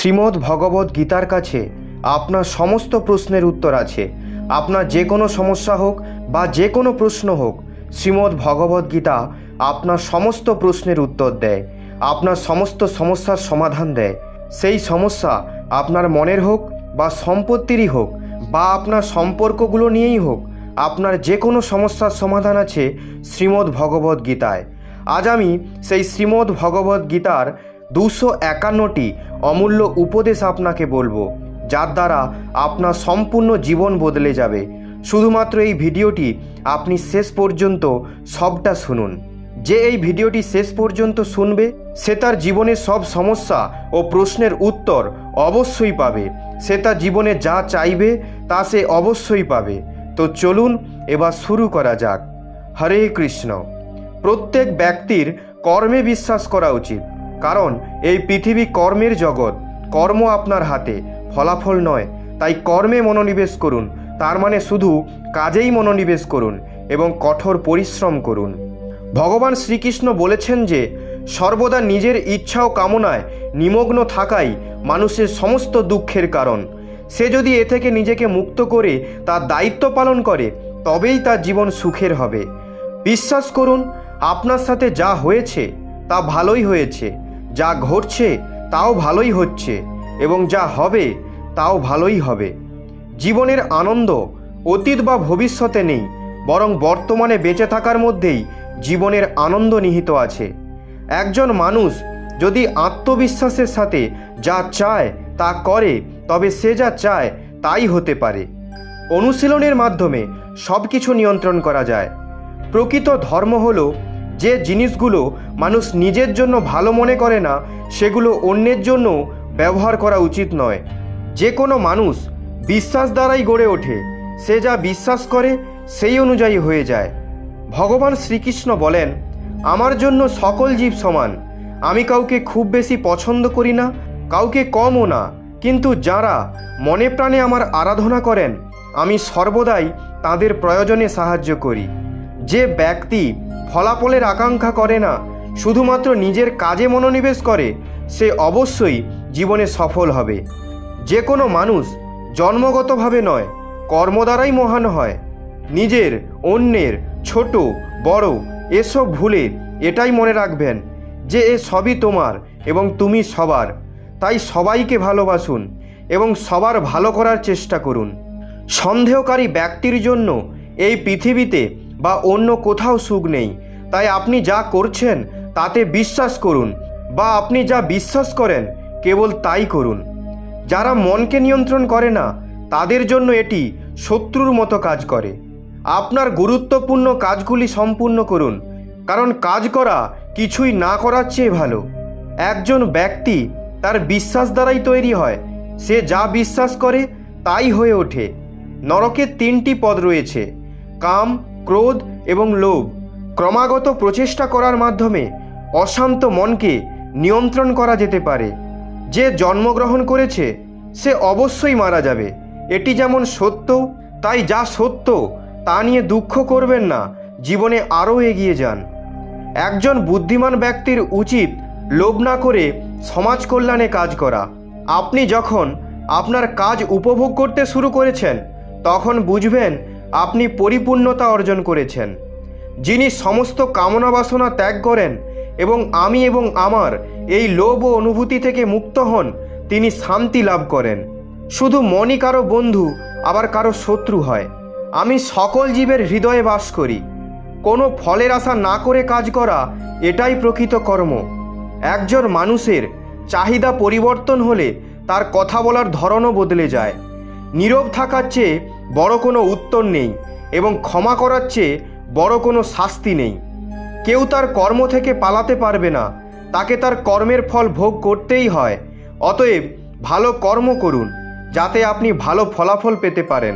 শ্রীমদ্ ভগবদ্ গীতার কাছে আপনার সমস্ত প্রশ্নের উত্তর আছে। আপনার যে কোনো সমস্যা হোক বা যে কোনো প্রশ্ন হোক, শ্রীমদ্ ভগবদ্ গীতা আপনার সমস্ত প্রশ্নের উত্তর দেয়, আপনার সমস্ত সমস্যার সমাধান দেয়। সেই সমস্যা আপনার মনের হোক বা সম্পত্তিরই হোক বা আপনার সম্পর্কগুলো নিয়েই হোক, আপনার যে কোনো সমস্যার সমাধান আছে শ্রীমদ্ ভগবদ্ গীতায়। আজ আমি সেই শ্রীমদ্ ভগবদ্ গীতার 251টি অমূল্য উপদেশ আপনাকে বলবো, যার দ্বারা আপনার সম্পূর্ণ জীবন বদলে যাবে। শুধুমাত্র এই ভিডিওটি আপনি শেষ পর্যন্ত সবটা শুনুন। যে এই ভিডিওটি শেষ পর্যন্ত শুনবে সে তার জীবনের সব সমস্যা ও প্রশ্নের উত্তর অবশ্যই পাবে। সে তার জীবনে যা চাইবে তা সে অবশ্যই পাবে। তো চলুন এবার শুরু করা যাক। হরে কৃষ্ণ। প্রত্যেক ব্যক্তির কর্মে বিশ্বাস করা উচিত, কারণ এই পৃথিবী কর্মের জগৎ। কর্ম আপনার হাতে, ফলাফল নয়। তাই কর্মে মনোনিবেশ করুন, তার মানে শুধু কাজেই মনোনিবেশ করুন এবং কঠোর পরিশ্রম করুন। ভগবান শ্রীকৃষ্ণ বলেছেন যে সর্বদা নিজের ইচ্ছা ও কামনায় নিমগ্ন থাকাই মানুষের সমস্ত দুঃখের কারণ। সে যদি এ থেকে নিজেকে মুক্ত করে তার দায়িত্ব পালন করে, তবেই তার জীবন সুখের হবে। বিশ্বাস করুন, আপনার সাথে যা হয়েছে তা ভালোই হয়েছে, যা ঘটছে তাও ভালোই হচ্ছে এবং যা হবে তাও ভালোই হবে। জীবনের আনন্দ অতীত বা ভবিষ্যতে নেই, বরং বর্তমানে বেঁচে থাকার মধ্যেই জীবনের আনন্দ নিহিত আছে। একজন মানুষ যদি আত্মবিশ্বাসের সাথে যা চায় তা করে, তবে সে যা চায় তাই হতে পারে। অনুশীলনের মাধ্যমে সব কিছু নিয়ন্ত্রণ করা যায়। প্রকৃত ধর্ম হলো যে জিনিসগুলো মানুষ নিজের জন্য ভালো মনে করে না, সেগুলো অন্যের জন্য ব্যবহার করা উচিত নয়। যে কোনো মানুষ বিশ্বাস দ্বারাই গড়ে ওঠে। সে যা বিশ্বাস করে সেই অনুযায়ী হয়ে যায়। ভগবান শ্রীকৃষ্ণ বলেন, আমার জন্য সকল জীব সমান। আমি কাউকে খুব বেশি পছন্দ করি না, কাউকে কমও না, কিন্তু যারা মনে প্রাণে আমার আরাধনা করেন আমি সর্বদাই তাদের প্রয়োজনে সাহায্য করি। যে ব্যক্তি ফলাফলের আকাঙ্ক্ষা করে না, শুধুমাত্র নিজের কাজে মনোনিবেশ করে, সে অবশ্যই জীবনে সফল হবে। যে কোনো মানুষ জন্মগতভাবে নয়, কর্ম দ্বারাই মহান হয়। নিজের, অন্যের, ছোট বড় এসব ভুলে এটাই মনে রাখবেন যে এ সবই তোমার এবং তুমি সবার। তাই সবাইকে ভালোবাসুন এবং সবার ভালো করার চেষ্টা করুন। সন্দেহকারী ব্যক্তির জন্য এই পৃথিবীতে বা অন্য কোথাও সুখ নেই। তাই আপনি যা করছেন তাতে বিশ্বাস করুন, বা আপনি যা বিশ্বাস করেন কেবল তাই করুন। যারা মনকে নিয়ন্ত্রণ করে না, তাদের জন্য এটি শত্রুর মতো কাজ করে। আপনার গুরুত্বপূর্ণ কাজগুলি সম্পূর্ণ করুন, কারণ কাজ করা কিছুই না করার চেয়ে ভালো। একজন ব্যক্তি তার বিশ্বাস দ্বারাই তৈরি হয়। সে যা বিশ্বাস করে তাই হয়ে ওঠে। নরকের 3টি পদ রয়েছে: কাম, ক্রোধ এবং লোভ। ক্রমাগত প্রচেষ্টা করার মাধ্যমে অশান্ত মনকে নিয়ন্ত্রণ করা যেতে পারে। যে জন্মগ্রহণ করেছে সে অবশ্যই মারা যাবে, এটি যেমন সত্য, তাই যা সত্য তা নিয়ে দুঃখ করবেন না, জীবনে আরও এগিয়ে যান। একজন বুদ্ধিমান ব্যক্তির উচিত লোভ না করে সমাজ কল্যাণে কাজ করা। আপনি যখন আপনার কাজ উপভোগ করতে শুরু করেছেন, তখন বুঝবেন আপনি পরিপূর্ণতা অর্জন করেছেন। যিনি সমস্ত কামনা বাসনা ত্যাগ করেন এবং আমি এবং আমার এই লোভ ও অনুভূতি থেকে মুক্ত হন, তিনি শান্তি লাভ করেন। শুধু মনই কারো বন্ধু আবার কারো শত্রু হয়। আমি সকল জীবের হৃদয়ে বাস করি। কোনো ফলের আশা না করে কাজ করা এটাই প্রকৃত কর্ম। একজন মানুষের চাহিদা পরিবর্তন হলে তার কথা বলার ধরনও বদলে যায়। নীরব থাকার চেয়ে বড় কোনো উত্তর নেই এবং ক্ষমা করার চেয়ে বড় কোনো শাস্তি নেই। কেউ তার কর্ম থেকে পালাতে পারবে না, তাকে তার কর্মের ফল ভোগ করতেই হয়। অতএব ভালো কর্ম করুন, যাতে আপনি ভালো ফলাফল পেতে পারেন।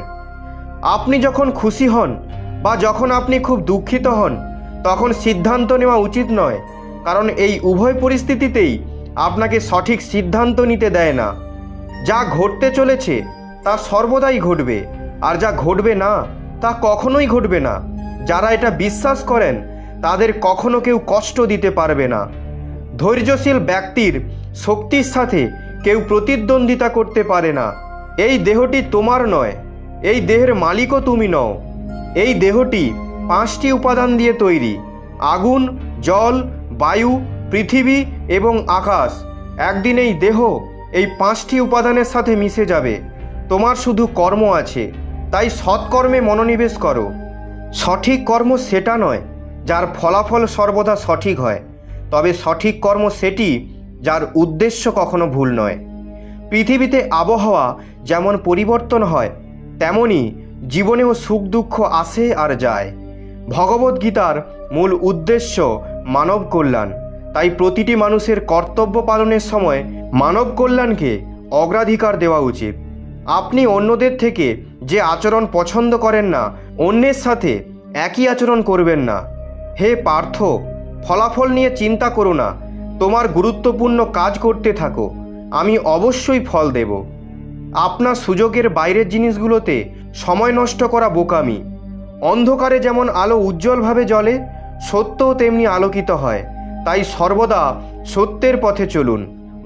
আপনি যখন খুশি হন বা যখন আপনি খুব দুঃখিত হন, তখন সিদ্ধান্ত নেওয়া উচিত নয়, কারণ এই উভয় পরিস্থিতিতেই আপনাকে সঠিক সিদ্ধান্ত নিতে দেয় না। যা ঘটতে চলেছে তা সর্বদাই ঘটবে, আর যা ঘটবে না তা কখনোই ঘটবে না। যারা এটা বিশ্বাস করেন তাদের কখনো কেউ কষ্ট দিতে পারবে না। ধৈর্যশীল ব্যক্তির শক্তির সাথে কেউ প্রতিদ্বন্দ্বিতা করতে পারে না। এই দেহটি তোমার নয়, এই দেহের মালিকও তুমি নও। এই দেহটি 5টি উপাদান দিয়ে তৈরি: আগুন, জল, বায়ু, পৃথিবী এবং আকাশ। একদিন এই দেহ এই 5টি উপাদানের সাথে মিশে যাবে। তোমার শুধু কর্ম আছে, তাই সৎকর্মে মনোনিবেশ করো। সঠিক কর্ম সেটা নয় যার ফলাফল সর্বদা সঠিক হয়, তবে সঠিক কর্ম সেটি যার উদ্দেশ্য কখনো ভুল নয়। পৃথিবীতে আবহাওয়া যেমন পরিবর্তন হয়, তেমনি জীবনেও সুখ দুঃখ আসে আর যায়। ভগবদ্গীতার মূল উদ্দেশ্য মানব কল্যাণ, তাই প্রতিটি মানুষের কর্তব্য পালনের সময় মানব কল্যাণকে অগ্রাধিকার দেওয়া উচিত। আপনি অন্যদের থেকে যে আচরণ পছন্দ করেন না, অন্যের সাথে একই আচরণ করবেন না। হে পার্থ, ফলাফল নিয়ে চিন্তা করো না, তোমার গুরুত্বপূর্ণ কাজ করতে থাকো, আমি অবশ্যই ফল দেব। আপনার সুযোগের বাইরের জিনিসগুলোতে সময় নষ্ট করা বোকামি। অন্ধকারে যেমন আলো উজ্জ্বলভাবে জ্বলে, সত্যও তেমনি আলোকিত হয়। তাই সর্বদা সত্যের পথে চলুন।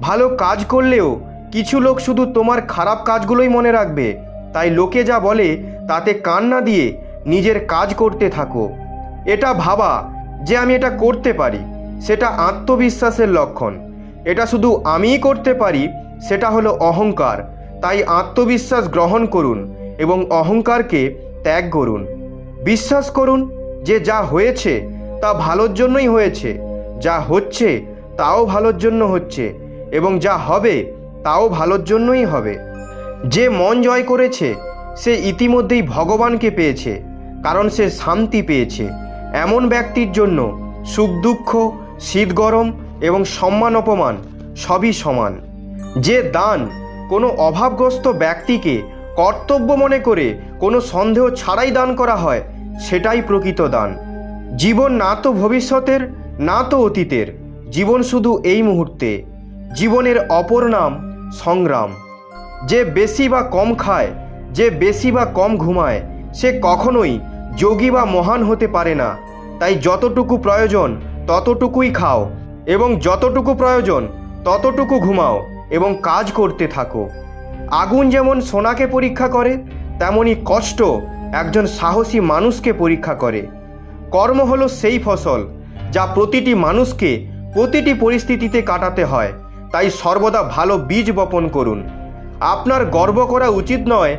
ভালো কাজ করলেও কিছু লোক শুধু তোমার খারাপ কাজগুলোই মনে রাখবে, তাই লোকে যা বলে তাতে কান না দিয়ে নিজের কাজ করতে থাকো। এটা ভাবা যে আমি এটা করতে পারি, সেটা আত্মবিশ্বাসের লক্ষণ। এটা শুধু আমিই করতে পারি, সেটা হলো অহংকার। তাই আত্মবিশ্বাস গ্রহণ করুন এবং অহংকারকে ত্যাগ করুন। বিশ্বাস করুন যে যা হয়েছে তা ভালোর জন্যই হয়েছে, যা হচ্ছে তাও ভালোর জন্য হচ্ছে, এবং যা হবে তাও ভালোর জন্যই হবে। যে মন জয় করেছে সে ইতিমধ্যেই ভগবানকে পেয়েছে, কারণ সে শান্তি পেয়েছে। এমন ব্যক্তির জন্য সুখ দুঃখ, শীত গরম এবং সম্মান অপমান সবই সমান। যে দান কোনো অভাবগ্রস্ত ব্যক্তিকে কর্তব্য মনে করে কোনো সন্দেহ ছাড়াই দান করা হয়, সেটাই প্রকৃত দান। জীবন না তো ভবিষ্যতের, না তো অতীতের, জীবন শুধু এই মুহূর্তে। জীবনের অপর নাম সংগ্রাম। যে বেশি বা কম খায়, যে বেশি বা কম ঘুমায়, সে কখনোই যোগী বা মহান হতে পারে না। তাই যতটুকু প্রয়োজন ততটুকুই খাও, এবং যতটুকু প্রয়োজন ততটুকু ঘুমাও এবং কাজ করতে থাকো। আগুন যেমন সোনাকে পরীক্ষা করে, তেমনি কষ্ট একজন সাহসী মানুষকে পরীক্ষা করে। কর্ম হলো সেই ফসল যা প্রতিটি মানুষকে প্রতিটি পরিস্থিতিতে কাটাতে হয়। তাই সর্বদা ভালো বীজ বপন করুন। আপনার গর্ব করা উচিত নয়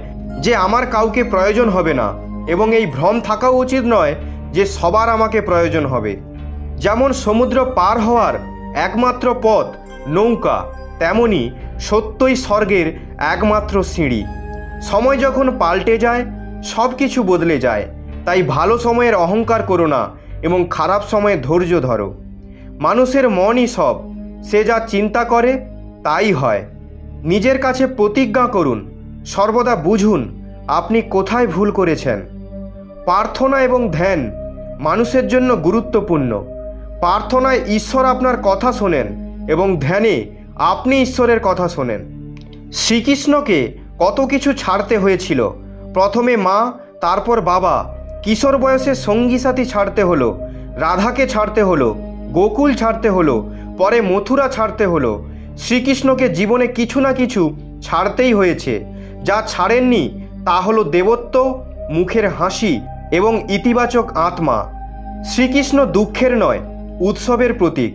যে আমার কাউকে প্রয়োজন হবে না, এবং এই ভ্রম থাকাও উচিত নয় যে সবার আমাকে প্রয়োজন হবে। যেমন সমুদ্র পার হওয়ার একমাত্র পথ নৌকা, তেমনি সত্যই স্বর্গের একমাত্র সিঁড়ি। সময় যখন পাল্টে যায়, সব কিছু বদলে যায়। তাই ভালো সময়ের অহংকার করো না এবং খারাপ সময়ে ধৈর্য ধরো। মানুষের মনই সব, সে যা চিন্তা করে তাই হয়। নিজের কাছে প্রতিজ্ঞা করুন, সর্বদা বুঝুন আপনি কোথায় ভুল করেছেন। প্রার্থনা এবং ধ্যান মানুষের জন্য গুরুত্বপূর্ণ। প্রার্থনায় ঈশ্বর আপনার কথা শোনেন এবং ধ্যানে আপনি ঈশ্বরের কথা শোনেন। শ্রীকৃষ্ণকে কত কিছু ছাড়তে হয়েছিল। প্রথমে মা, তারপর বাবা, কিশোর বয়সে সঙ্গী সাথী ছাড়তে হলো, রাধাকে ছাড়তে হলো, গোকুল ছাড়তে হলো, পরে মথুরা ছাড়তে হলো। শ্রীকৃষ্ণকে জীবনে কিছু না কিছু ছাড়তেই হয়েছে। যা ছাড়েননি তা হলো দেবত্ব, মুখের হাসি এবং ইতিবাচক আত্মা। শ্রীকৃষ্ণ দুঃখের নয়, উৎসবের প্রতীক।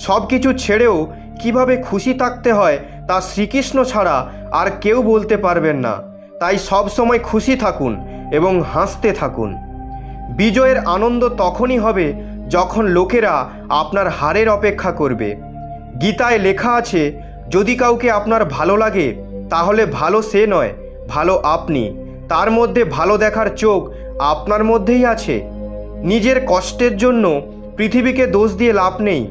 সব কিছু ছেড়েও কিভাবে খুশি থাকতে হয় তা শ্রীকৃষ্ণ ছাড়া আর কেউ বলতে পারবেন না। তাই সব সময় খুশি থাকুন এবং হাসতে থাকুন। বিজয়ের আনন্দ তখনই হবে যখন লোকেরা আপনার হারের অপেক্ষা করবে। গীতায় লেখা আছে, যদি কাউকে আপনার ভালো লাগে তাহলে ভালো সে নয়, ভালো আপনি। তার মধ্যে ভালো দেখার চোখ আপনার মধ্যেই আছে। নিজের কষ্টের জন্য পৃথিবীকে দোষ দিয়ে লাভ নেই।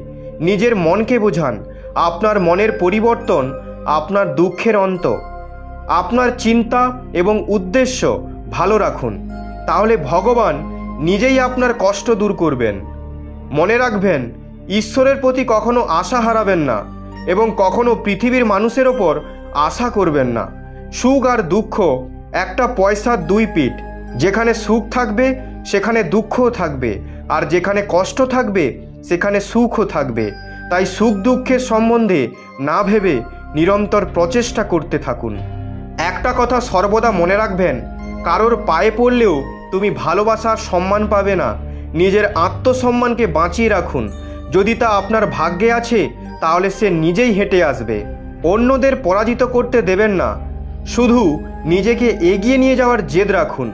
নিজের মনকে বোঝান, আপনার মনের পরিবর্তন আপনার দুঃখের অন্ত। আপনার চিন্তা এবং উদ্দেশ্য ভালো রাখুন, তাহলে ভগবান নিজেই আপনার কষ্ট দূর করবেন। মনে রাখবেন, ঈশ্বরের প্রতি কখনো আশা হারাবেন না এবং কখনো পৃথিবীর মানুষের ওপর আশা করবেন না। সুখ আর দুঃখ একটা পয়সার দুই পিঠ। যেখানে সুখ থাকবে সেখানে দুঃখও থাকবে, আর যেখানে কষ্ট থাকবে সেখানে সুখও থাকবে। তাই সুখ দুঃখের সম্বন্ধে না ভেবে নিরন্তর প্রচেষ্টা করতে থাকুন। একটা কথা সর্বদা মনে রাখবেন, কারোর পায়ে পড়লেও তুমি ভালোবাসা সম্মান পাবে না। নিজের আত্মসম্মানকে বাঁচিয়ে রাখুন। যদি তা আপনার ভাগ্যে আছে তাহলে সে নিজেই হেঁটে আসবে। অন্যদের পরাজিত করতে দেবেন না, শুধু নিজেকে এগিয়ে নিয়ে যাওয়ার জেদ রাখুন।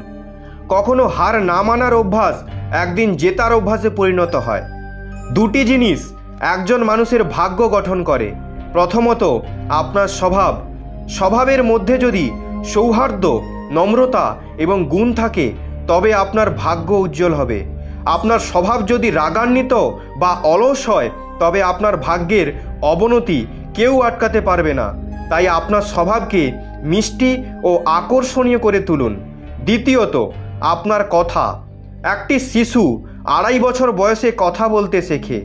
কখনো হার না মানার অভ্যাস একদিন জেতার অভ্যাসে পরিণত হয়। দুটি জিনিস একজন মানুষের ভাগ্য গঠন করে। প্রথমত আপনার স্বভাবের মধ্যে যদি সৌহার্দ্য, নম্রতা এবং গুণ থাকে তবে আপনার ভাগ্য উজ্জ্বল হবে। আপনার স্বভাব যদি রাগান্বিত বা অলস হয় তবে আপনার ভাগ্যের অবনতি কেউ আটকাতে পারবে না। তাই আপনার স্বভাবকে মিষ্টি ও আকর্ষণীয় করে তুলুন। দ্বিতীয়ত আপনার কথা। একটি শিশু 2.5 বছর বয়সে কথা বলতে শেখে,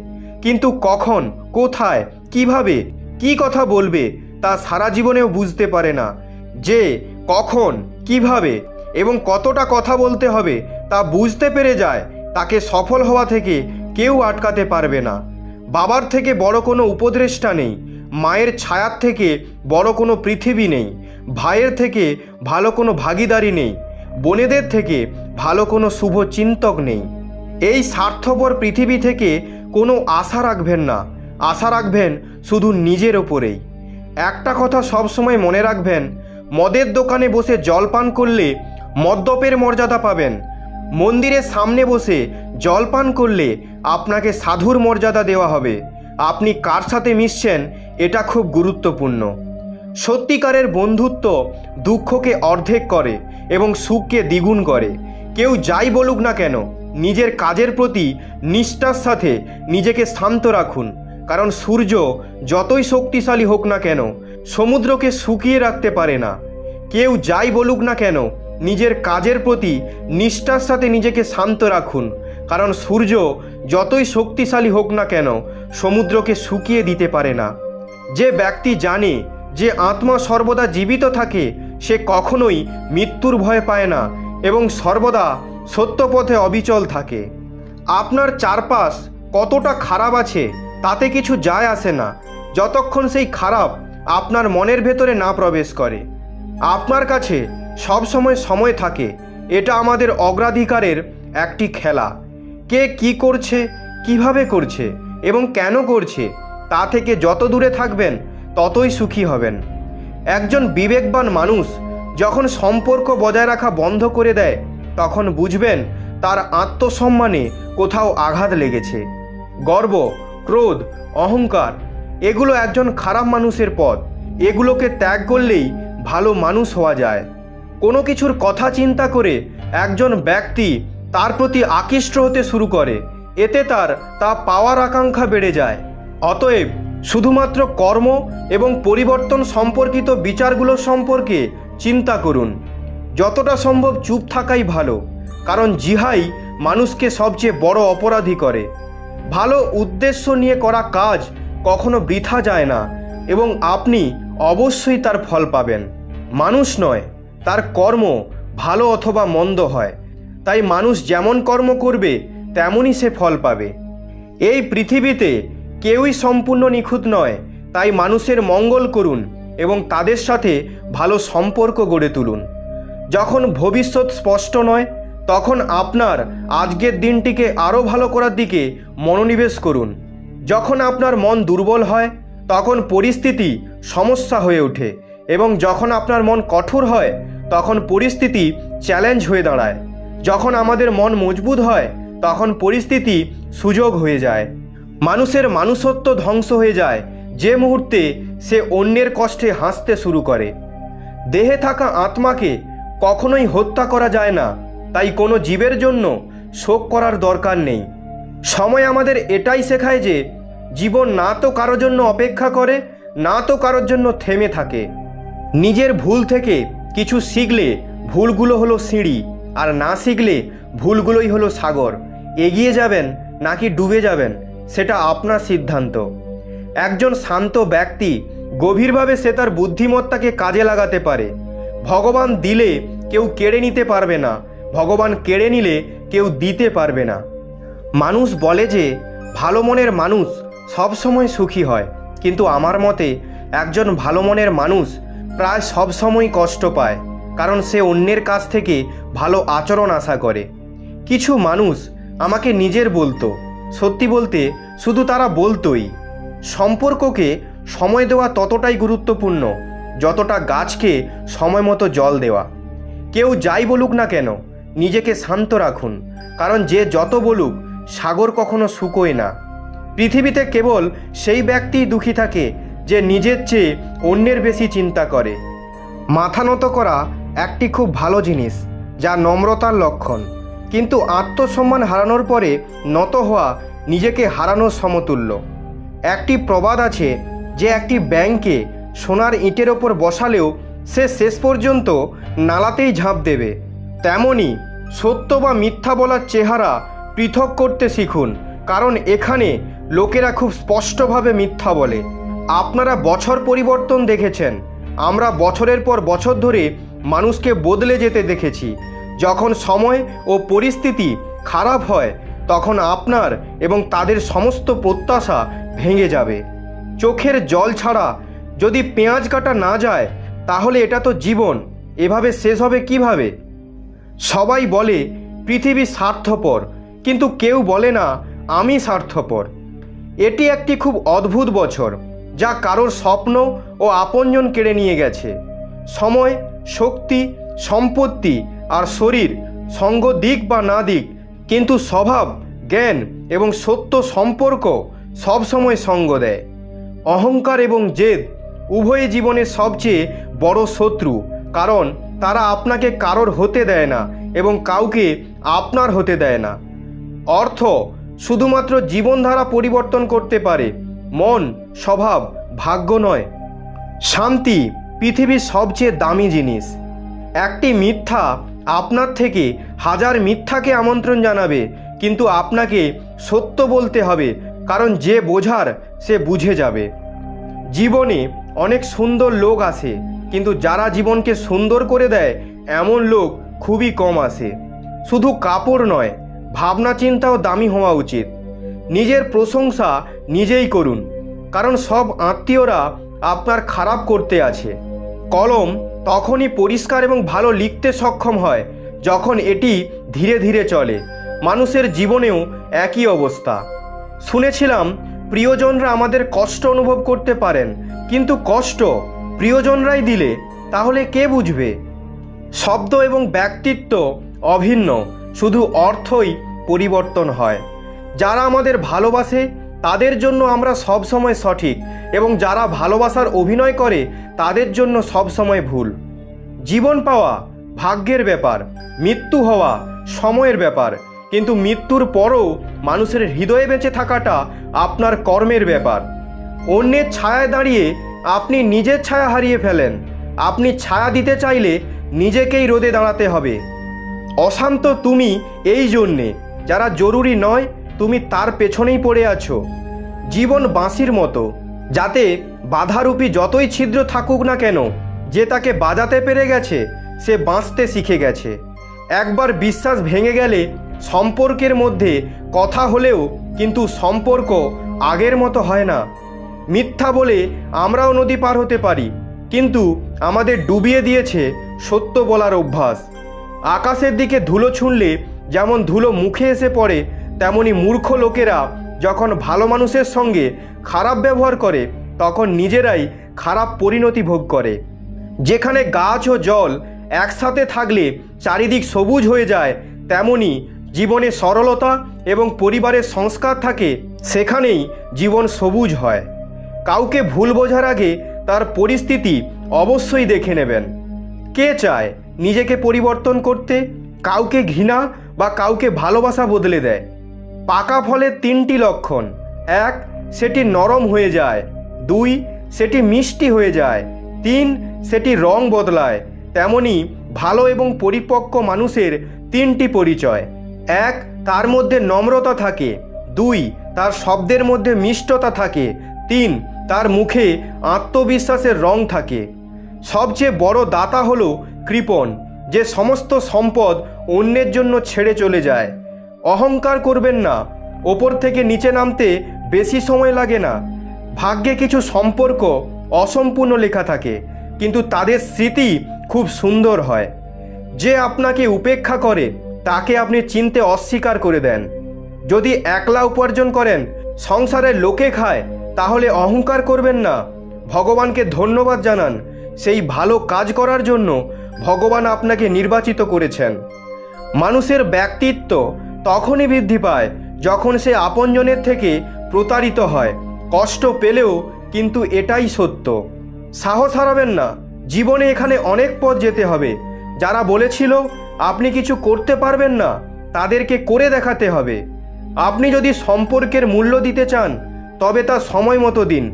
কিন্তু কখন, কোথায়, কিভাবে, কি কথা বলবে তা সারা জীবনেও বুঝতে পারে না। যে কখন, কিভাবে এবং কতটা কথা বলতে হবে তা বুঝতে পেরে যায়, তাকে সফল হওয়া থেকে কেউ আটকাতে পারবে না। বাবার থেকে বড় কোনো উপদেষ্টা নেই, মায়ের ছায়ার থেকে বড় কোনো পৃথিবী নেই, ভাইয়ের থেকে ভালো কোনো ভাগীদারি নেই, বোনেদের থেকে ভালো কোনো শুভ চিন্তক নেই। এই স্বার্থপর পৃথিবী থেকে কোনো আশা রাখবেন না, আশা রাখবেন শুধু নিজের ওপরেই। একটা কথা সবসময় মনে রাখবেন, মদের দোকানে বসে জলপান করলে মদ্যপের মর্যাদা পাবেন, মন্দিরের সামনে বসে জলপান করলে আপনাকে সাধুর মর্যাদা দেওয়া হবে। আপনি কার সাথে মিশছেন এটা খুব গুরুত্বপূর্ণ। সত্যিকারের বন্ধুত্ব দুঃখকে অর্ধেক করে এবং সুখকে দ্বিগুণ করে। কেউ যাই বলুক না কেন, নিজের কাজের প্রতি নিষ্ঠার সাথে নিজেকে শান্ত রাখুন, কারণ সূর্য যতই শক্তিশালী হোক না কেন সমুদ্রকে শুকিয়ে রাখতে পারে না। কেউ যাই বলুক না কেন, নিজের কাজের প্রতি নিষ্ঠার সাথে নিজেকে শান্ত রাখুন, কারণ সূর্য যতই শক্তিশালী হোক না কেন সমুদ্রকে শুকিয়ে দিতে পারে না। যে ব্যক্তি জানে যে আত্মা সর্বদা জীবিত থাকে সে কখনোই মৃত্যুর ভয় পায় না এবং সর্বদা সত্য পথে অবিচল থাকে। আপনার চারপাশ কতটা খারাপ আছে তাতে কিছু যায় আসে না, যতক্ষণ সেই খারাপ আপনার মনের ভেতরে না প্রবেশ করে। আপনার কাছে সবসময় সময় থাকে, এটা আমাদের অগ্রাধিকারের একটি খেলা। কে কি করছে, কিভাবে করছে এবং কেন করছে তা থেকে যত দূরে থাকবেন ততই সুখী হবেন। একজন বিবেকবান মানুষ যখন সম্পর্ক বজায় রাখা বন্ধ করে দেয় তখন বুঝবেন তার আত্মসম্মানে কোথাও আঘাত লেগেছে। গর্ব, ক্রোধ, অহংকার এগুলো একজন খারাপ মানুষের পথ। এগুলোকে ত্যাগ করলেই ভালো মানুষ হওয়া যায়। কোনো কিছুর কথা চিন্তা করে একজন ব্যক্তি তার প্রতি আকৃষ্ট হতে শুরু করে, এতে তা পাওয়ার আকাঙ্ক্ষা বেড়ে যায়। অতএব শুধুমাত্র কর্ম এবং পরিবর্তন সম্পর্কিত বিচারগুলো সম্পর্কে চিন্তা করুন। যতটা সম্ভব চুপ থাকাই ভালো, কারণ জিহাই মানুষকে সবচেয়ে বড় অপরাধী করে। ভালো উদ্দেশ্য নিয়ে করা কাজ কখনো বৃথা যায় না এবং আপনি অবশ্যই তার ফল পাবেন। মানুষ নয়, তার কর্ম ভালো অথবা মন্দ হয়, তাই মানুষ যেমন কর্ম করবে তেমনই সে ফল পাবে। এই পৃথিবীতে কেউই সম্পূর্ণ নিখুঁত নয়, তাই মানুষের মঙ্গল করুন এবং তাদের সাথে ভালো সম্পর্ক গড়ে তুলুন। যখন ভবিষ্যৎ স্পষ্ট নয় তখন আপনার আজকের দিনটিকে আরও ভালো করার দিকে মনোনিবেশ করুন। যখন আপনার মন দুর্বল হয় তখন পরিস্থিতি সমস্যা হয়ে ওঠে এবং যখন আপনার মন কঠোর হয় তখন পরিস্থিতি চ্যালেঞ্জ হয়ে দাঁড়ায়। যখন আমাদের মন মজবুত হয় তখন পরিস্থিতি সুযোগ হয়ে যায়। মানুষের মানুষত্ব ধ্বংস হয়ে যায় যে মুহূর্তে সে অন্যের কষ্টে হাসতে শুরু করে। দেহে থাকা আত্মাকে কখনোই হত্যা করা যায় না, তাই কোনো জীবের জন্য শোক করার দরকার নেই। সময় আমাদের এটাই শেখায় যে জীবন না তো কারোর জন্য অপেক্ষা করে, না তো কারোর জন্য থেমে থাকে। নিজের ভুল থেকে কিছু শিখলে ভুলগুলো হলো সিঁড়ি, আর না শিখলে ভুলগুলোই হলো সাগর। এগিয়ে যাবেন নাকি ডুবে যাবেন সেটা আপনার সিদ্ধান্ত। একজন শান্ত ব্যক্তি গভীরভাবে সে তার বুদ্ধিমত্তাকে কাজে লাগাতে পারে। ভগবান দিলে কেউ কেড়ে নিতে পারবে না, ভগবান কেড়ে নিলে কেউ দিতে পারবে না। মানুষ বলে যে ভালো মনের মানুষ সবসময় সুখী হয়, কিন্তু আমার মতে একজন ভালো মনের মানুষ প্রায় সবসময় কষ্ট পায়, কারণ সে অন্যের কাছ থেকে ভালো আচরণ আশা করে। কিছু মানুষ আমাকে নিজের বলতো, সত্যি বলতে শুধু তারা বলতোই। সম্পর্ককে সময় দেওয়া ততটাই গুরুত্বপূর্ণ যতটা গাছকে সময় মতো জল দেওয়া। কেউ যাই বলুক না কেন, নিজেকে শান্ত রাখুন, কারণ যে যত বলুক সাগর কখনো শুকোয় না। পৃথিবীতে কেবল সেই ব্যক্তিই দুঃখী থাকে যে নিজের চেয়ে অন্যের বেশি চিন্তা করে। মাথা নত করা একটি খুব ভালো জিনিস, যা নম্রতার লক্ষণ, কিন্তু আত্মসম্মান হারানোর পরে নত হওয়া নিজেকে হারানোর সমতুল্য। একটি প্রবাদ আছে যে একটি ব্যাঙকে সোনার ইটের ওপর বসালেও সে শেষ পর্যন্ত নালাতেই ঝাঁপ দেবে। তেমনি সত্য বা মিথ্যা বলার চেহারা পৃথক করতে শিখুন, কারণ এখানে লোকেরা খুব স্পষ্টভাবে মিথ্যা বলে। আপনারা বছর পরিবর্তন দেখেছেন, আমরা বছরের পর বছর ধরে মানুষকে বদলে যেতে দেখেছি। যখন সময় ও পরিস্থিতি খারাপ হয় তখন আপনার এবং তাদের সমস্ত প্রত্যাশা ভেঙে যাবে। চোখের জল ছাড়া যদি পেঁয়াজ কাটা না যায় তাহলে এটা তো জীবন এভাবে শেষ হবে কিভাবে? সবাই বলে পৃথিবী স্বার্থপর, কিন্তু কেউ বলে না আমি স্বার্থপর। এটি একটি খুব অদ্ভুত বছর, যা কারোর স্বপ্ন ও আপনজন কেড়ে নিয়ে গেছে। সময়, শক্তি, সম্পত্তি আর শরীর সঙ্গ দিক বা না দিক, কিন্তু স্বভাব, জ্ঞান এবং সত্য সম্পর্ক সবসময় সঙ্গ দেয়। অহংকার এবং জেদ উভয় জীবনের সবচেয়ে বড় শত্রু, কারণ তারা আপনাকে কারোর হতে দেয় না এবং কাউকে আপনার হতে দেয় না। অর্থ শুধুমাত্র জীবনধারা পরিবর্তন করতে পারে, মন, স্বভাব, ভাগ্য নয়। শান্তি পৃথিবীর সবচেয়ে দামি জিনিস। একটি মিথ্যা আপনার থেকে হাজার মিথ্যাকে আমন্ত্রণ জানাবে, কিন্তু আপনাকে সত্য বলতে হবে, কারণ যে বোঝার সে বুঝে যাবে। জীবনে অনেক সুন্দর লোক আসে, কিন্তু যারা জীবনকে সুন্দর করে দেয় এমন লোক খুবই কম আসে। শুধু কাপড় নয়, ভাবনা চিন্তাও দামি হওয়া উচিত। নিজের প্রশংসা নিজেই করুন, কারণ সব আত্মীয়রা আপনার খারাপ করতে আছে। কলম তখনই পরিষ্কার এবং ভালো লিখতে সক্ষম হয় যখন এটি ধীরে ধীরে চলে। মানুষের জীবনেও একই অবস্থা। শুনেছিলাম প্রিয়জনরা আমাদের কষ্ট অনুভব করতে পারেন, কিন্তু কষ্ট প্রিয়জনরাই দিলে তাহলে কে বুঝবে? শব্দ এবং ব্যক্তিত্ব অভিন্ন, শুধু অর্থই পরিবর্তন হয়। যারা আমাদের ভালোবাসে তাদের জন্য আমরা সবসময় সঠিক, এবং যারা ভালোবাসার অভিনয় করে তাদের জন্য সবসময় ভুল। জীবন পাওয়া ভাগ্যের ব্যাপার, মৃত্যু হওয়া সময়ের ব্যাপার, কিন্তু মৃত্যুর পরও মানুষের হৃদয়ে বেঁচে থাকাটা আপনার কর্মের ব্যাপার। অন্যের ছায়ায় দাঁড়িয়ে আপনি নিজের ছায়া হারিয়ে ফেলেন। আপনি ছায়া দিতে চাইলে নিজেকেই রোদে দাঁড়াতে হবে। অশান্ত তুমি এই জন্যে, যারা জরুরি নয় তুমি তার পেছনেই পড়ে আছো। জীবন বাঁশির মতো, যাতে বাধারূপী যতই ছিদ্র থাকুক না কেন, যে তাকে বাজাতে পেরে গেছে সে বাঁচতে শিখে গেছে। একবার বিশ্বাস ভেঙে গেলে সম্পর্কের মধ্যে কথা হলেও কিন্তু সম্পর্ক আগের মতো হয় না। মিথ্যা বলে আমরাও নদী পার হতে পারি, কিন্তু আমাদের ডুবিয়ে দিয়েছে সত্য বলার অভ্যাস। আকাশের দিকে ধুলো ছুঁড়লে যেমন ধুলো মুখে এসে পড়ে, তেমনি মূর্খ লোকেরা যখন ভালো মানুষের সঙ্গে খারাপ ব্যবহার করে তখন নিজেরাই খারাপ পরিণতি ভোগ করে। যেখানে গাছ ও জল একসাথে থাকলে চারিদিক সবুজ হয়ে যায়, তেমনি জীবনে সরলতা এবং পরিবারের সংস্কার থাকে, সেখানেই জীবন সবুজ হয়। কাউকে ভুল বোঝার আগে তার পরিস্থিতি অবশ্যই দেখে নেবেন। কে চায় নিজেকে পরিবর্তন করতে? কাউকে ঘৃণা বা কাউকে ভালোবাসা বদলে দেয়। পাকা ফলের 3টি লক্ষণ: 1, সেটি নরম হয়ে যায়; 2, সেটি মিষ্টি হয়ে যায়; 3, সেটি রং বদলায়। তেমনি ভালো এবং পরিপক্ক মানুষের 3টি পরিচয়: 1, তার মধ্যে নম্রতা থাকে; 2, তার শব্দের মধ্যে মিষ্টতা থাকে; 3, তার মুখে আত্মবিশ্বাসের রং থাকে। সবচেয়ে বড় দাতা হলো কৃপণ, যে সমস্ত সম্পদ অন্যের জন্য ছেড়ে চলে যায়। অহংকার করবেন না, ওপর থেকে নিচে নামতে বেশি সময় লাগে না। ভাগ্যে কিছু সম্পর্ক অসম্পূর্ণ লেখা থাকে, কিন্তু তাদের স্মৃতি খুব সুন্দর হয়। যে আপনাকে উপেক্ষা করে তাকে আপনি চিনতে অস্বীকার করে দেন। যদি একলা উপার্জন করেন, সংসারের লোকে খায়, তাহলে অহংকার করবেন না, ভগবানকে ধন্যবাদ জানান। সেই ভালো কাজ করার জন্য ভগবান আপনাকে নির্বাচিত করেছেন। মানুষের ব্যক্তিত্ব তখনই বৃদ্ধি পায় যখন সে আপনজনের থেকে প্রতারিত হয়, কষ্ট পেলেও। কিন্তু এটাই সত্য। সাহস হারাবেন না, জীবনে এখানে অনেক পথ যেতে হবে। যারা বলেছিল আপনি কিছু করতে পারবেন না, তাদেরকে করে দেখাতে হবে। আপনি যদি সম্পর্কের মূল্য দিতে চান, তবে তা সময় মতো দিন।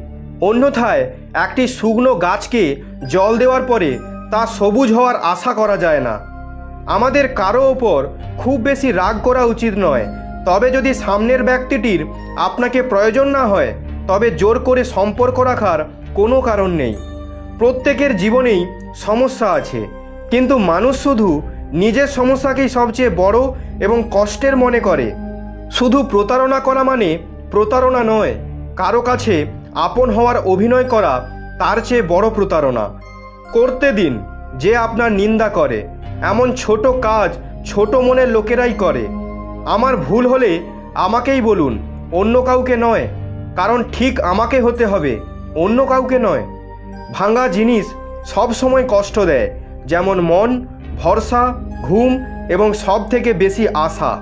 অন্যথায় একটি শুকনো গাছকে জল দেওয়ার পরে তা সবুজ হওয়ার আশা করা যায় না। আমাদের কারো ওপর খুব বেশি রাগ করা উচিত নয়, তবে যদি সামনের ব্যক্তিটির আপনাকে প্রয়োজন না হয়, তবে জোর করে সম্পর্ক রাখার কোনো কারণ নেই। প্রত্যেকের জীবনেই সমস্যা আছে, কিন্তু মানুষ শুধু নিজের সমস্যাকেই সবচেয়ে বড় এবং কষ্টের মনে করে। শুধু প্রতারণা করা মানে প্রতারণা নয়, কারো কাছে আপন হওয়ার অভিনয় করা তার চেয়ে বড় প্রতারণা। করতে দিন যে আপনার নিন্দা করে। এমন ছোট কাজ ছোট মনের লোকেরাই করে। আমার ভুল হলে আমাকেই বলুন, অন্য কাউকে নয়, কারণ ঠিক আমাকে হতে হবে, অন্য কাউকে নয়। ভাঙা জিনিস সব সময় কষ্ট দেয়, যেমন মন, ভরসা, ঘুম এবং সব থেকে বেশি আশা।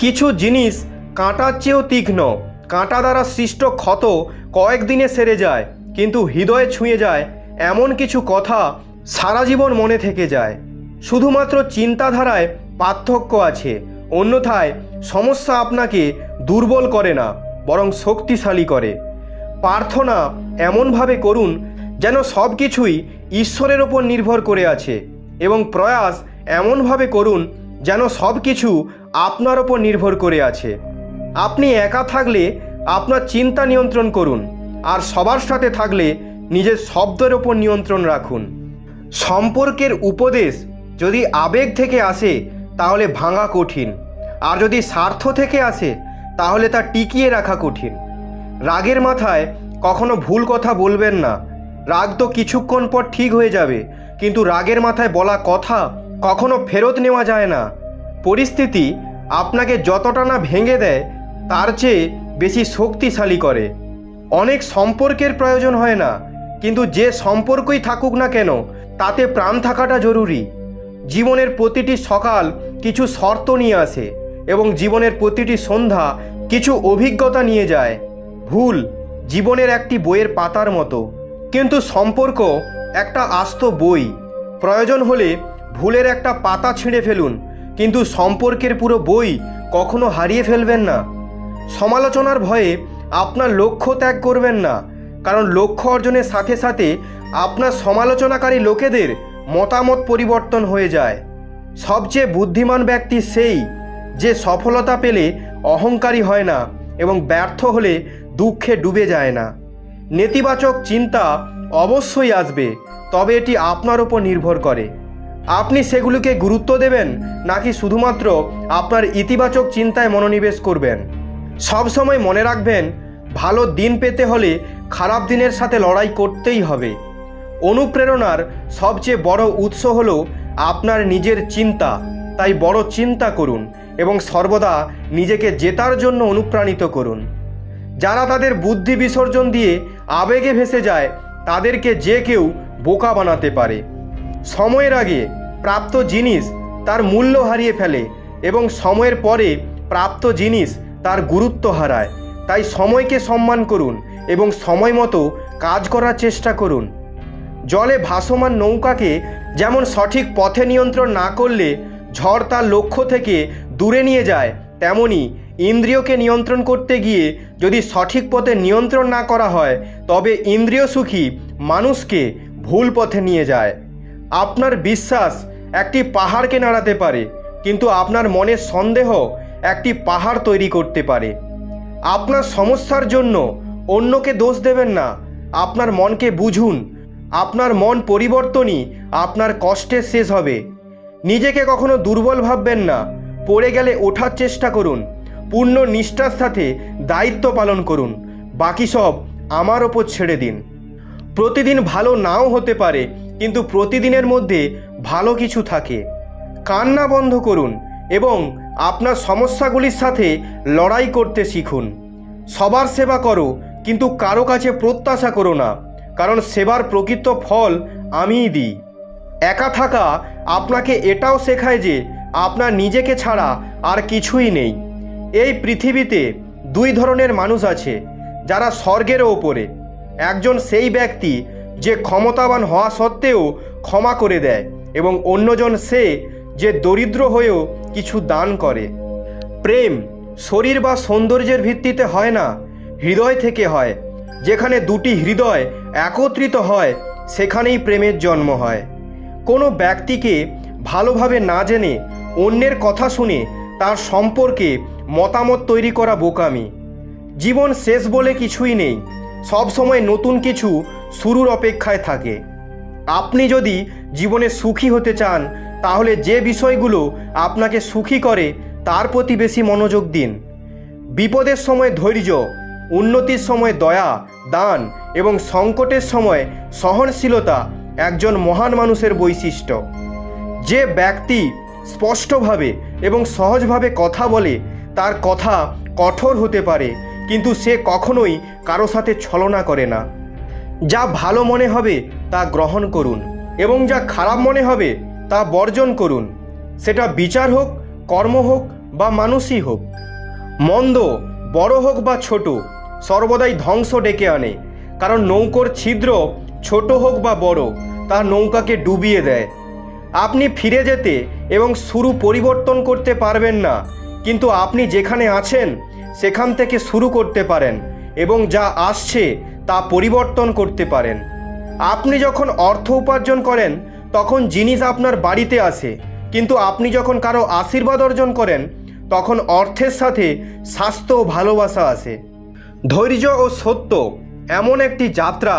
কিছু জিনিস কাঁটার চেয়েও তীক্ষ্ণ। কাঁটা দ্বারা সৃষ্ট ক্ষত কয়েকদিনে সেরে যায়, কিন্তু হৃদয়ে ছুঁয়ে যায় এমন কিছু কথা সারা জীবন মনে থেকে যায়। শুধুমাত্র চিন্তাধারায় পার্থক্য আছে, অন্যথায় সমস্যা আপনাকে দুর্বল করে না, বরং শক্তিশালী করে। প্রার্থনা এমনভাবে করুন যেন সব কিছুই ঈশ্বরের ওপর নির্ভর করে আছে, এবং প্রয়াস এমনভাবে করুন যেন সব কিছু আপনার ওপর নির্ভর করে আছে। আপনি একা থাকলে আপনার চিন্তা নিয়ন্ত্রণ করুন, আর সবার সাথে থাকলে নিজের শব্দের ওপর নিয়ন্ত্রণ রাখুন। সম্পর্কের উপদেশ যদি আবেগ থেকে আসে তাহলে ভাঙা কঠিন, আর যদি স্বার্থ থেকে আসে তাহলে তা টিকিয়ে রাখা কঠিন। রাগের মাথায় কখনো ভুল কথা বলবেন না। রাগ তো কিছুক্ষণ পর ঠিক হয়ে যাবে, কিন্তু রাগের মাথায় বলা কথা কখনো ফেরত নেওয়া যায় না। পরিস্থিতি আপনাকে যতটা না ভেঙে দেয়, তার চেয়ে বেশি শক্তিশালী করে। অনেক সম্পর্কের প্রয়োজন হয় না, কিন্তু যে সম্পর্কই থাকুক না কেন, তাতে প্রাণ থাকাটা জরুরি। জীবনের প্রতিটি সকাল কিছু শর্ত নিয়ে আসে, এবং জীবনের প্রতিটি সন্ধ্যা কিছু অভিজ্ঞতা নিয়ে যায়। ভুল জীবনের একটি বইয়ের পাতার মতো, কিন্তু সম্পর্ক একটা আস্ত বই। প্রয়োজন হলে ভুলের একটা পাতা ছিঁড়ে ফেলুন, কিন্তু সম্পর্কের পুরো বই কখনো হারিয়ে ফেলবেন না। সমালোচনার ভয়ে আপনার লক্ষ্য ত্যাগ করবেন না, কারণ লক্ষ্য অর্জনের সাথে সাথে আপনার সমালোচনাকারী লোকেদের মতামত পরিবর্তন হয়ে যায়। সবচেয়ে বুদ্ধিমান ব্যক্তি সেই যে সফলতা পেলে অহংকারী হয় না এবং ব্যর্থ হলে দুঃখে ডুবে যায় না। নেতিবাচক চিন্তা অবশ্যই আসবে, তবে এটি আপনার উপর নির্ভর করে। আপনি সেগুলিকে গুরুত্ব দেবেন নাকি শুধুমাত্র আপনার ইতিবাচক চিন্তায় মনোনিবেশ করবেন। সবসময় মনে রাখবেন, ভালো দিন পেতে হলে খারাপ দিনের সাথে লড়াই করতেই হবে। অনুপ্রেরণার সবচেয়ে বড় উৎস হলো আপনার নিজের চিন্তা। তাই বড় চিন্তা করুন এবং সর্বদা নিজেকে জেতার জন্য অনুপ্রাণিত করুন। যারা তাদের বুদ্ধি বিসর্জন দিয়ে আবেগে ভেসে যায়, তাদেরকে যে কেউ বোকা বানাতে পারে। সময়ের আগে প্রাপ্ত জিনিস তার মূল্য হারিয়ে ফেলে, এবং সময়ের পরে প্রাপ্ত জিনিস তার গুরুত্ব হারায়। তাই সময়কে সম্মান করুন এবং সময় মতো কাজ করার চেষ্টা করুন। জলে ভাসমান নৌকাকে যেমন সঠিক পথে নিয়ন্ত্রণ না করলে ঝড় তার লক্ষ্য থেকে দূরে নিয়ে যায়, তেমনি ইন্দ্রিয়কে নিয়ন্ত্রণ করতে গিয়ে যদি সঠিক পথে নিয়ন্ত্রণ না করা হয়, তবে ইন্দ্রিয় সুখী মানুষকে ভুল পথে নিয়ে যায়। আপনার বিশ্বাস একটি পাহাড়কে নাড়াতে পারে, কিন্তু আপনার মনের সন্দেহ একটি পাহাড় তৈরি করতে পারে। আপনার সমস্যার জন্য অন্যকে দোষ দেবেন না, আপনার মনকে বুঝুন। আপনার মন পরিবর্তনই আপনার কষ্টের শেষ হবে। নিজেকে কখনো দুর্বল ভাববেন না। পড়ে গেলে ওঠার চেষ্টা করুন। পূর্ণ নিষ্ঠার সাথে দায়িত্ব পালন করুন। বাকি সব আমার ওপর ছেড়ে দিন। প্রতিদিন ভালো নাও হতে পারে, কিন্তু প্রতিদিনের মধ্যে ভালো কিছু থাকে। কান্না বন্ধ করুন এবং আপনার সমস্যাগুলির সাথে লড়াই করতে শিখুন। সবার সেবা করো, কিন্তু কারো কাছে প্রত্যাশা করো না, কারণ সেবার প্রকৃত ফল আমিই দিই। একা থাকা আপনাকে এটাও শেখায় যে আপনার নিজেকে ছাড়া আর কিছুই নেই। এই পৃথিবীতে দুই ধরনের মানুষ আছে, যারা স্বর্গেরও ওপরে। একজন সেই ব্যক্তি যে ক্ষমতাবান হওয়া সত্ত্বেও ক্ষমা করে দেয়, এবং অন্যজন সে যে দরিদ্র হয়েও কিছু দান করে। প্রেম শরীর বা সৌন্দর্যের ভিত্তিতে হয় না, হৃদয় থেকে হয়। যেখানে দুটি হৃদয় একত্রিত হয়, সেখানেই প্রেমের জন্ম হয়। কোনো ব্যক্তিকে ভালোভাবে না জেনে অন্যের কথা শুনে তার সম্পর্কে মতামত তৈরি করা বোকামি। জীবন শেষ বলে কিছুই নেই, সব সময় নতুন কিছু শুরুর অপেক্ষায় থাকে। আপনি যদি জীবনে সুখী হতে চান, তাহলে যে বিষয়গুলো আপনাকে সুখী করে তার প্রতি বেশি মনোযোগ দিন। বিপদের সময় ধৈর্য, উন্নতির সময় দয়া, দান এবং সংকটের সময় সহনশীলতা একজন মহান মানুষের বৈশিষ্ট্য। যে ব্যক্তি স্পষ্টভাবে এবং সহজভাবে কথা বলে, তার কথা কঠোর হতে পারে, কিন্তু সে কখনোই কারো সাথে ছলনা করে না। যা ভালো মনে হবে তা গ্রহণ করুন, এবং যা খারাপ মনে হবে তা বর্জন করুন। সেটা বিচার হোক, কর্ম হোক বা মানুষই হোক। মন্দ বড় হোক বা ছোট, সর্বদাই ধ্বংস ডেকে আনে, কারণ নৌকোর ছিদ্র ছোট হোক বা বড়, তা নৌকাকে ডুবিয়ে দেয়। আপনি ফিরে যেতে এবং শুরু পরিবর্তন করতে পারবেন না, কিন্তু আপনি যেখানে আছেন সেখান থেকে শুরু করতে পারেন এবং যা আসছে তা পরিবর্তন করতে পারেন। আপনি যখন অর্থ উপার্জন করেন, তখন জিনিস আপনার বাড়িতে আসে, কিন্তু আপনি যখন কারো আশীর্বাদ অর্জন করেন, তখন অর্থের সাথে স্বাস্থ্য ও ভালোবাসা আসে। ধৈর্য ও সত্য এমন একটি যাত্রা